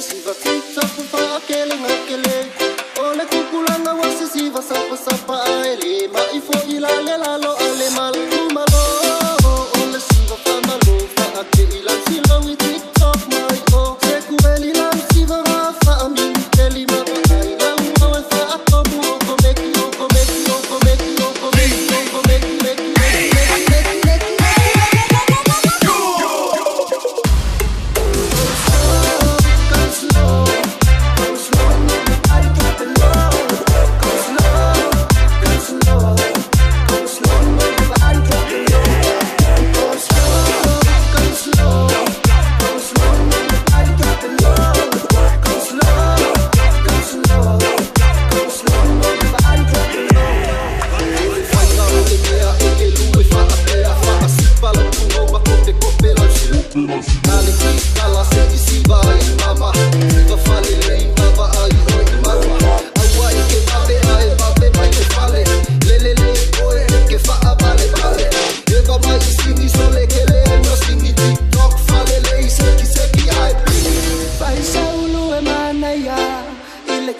siva TikTok pa akele ngakele. Ole kukulanga wasi siva sapa sapa aele. Ma ifo ilale lalo ale malu malo. Ole siva famalo fa ake ilan silo wi TikTok mai o. Seku elilan siva rafa amin keli ma pa ilan mawe fa akobu oko meki oko meki oko meki oko meki oko meki meki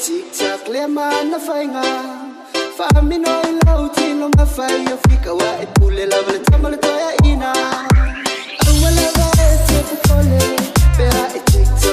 TikTok le mana fainga fami no ilo tino ma fai yo fika wa e pule la vale tamale toya ina awala va e te pole pera e TikTok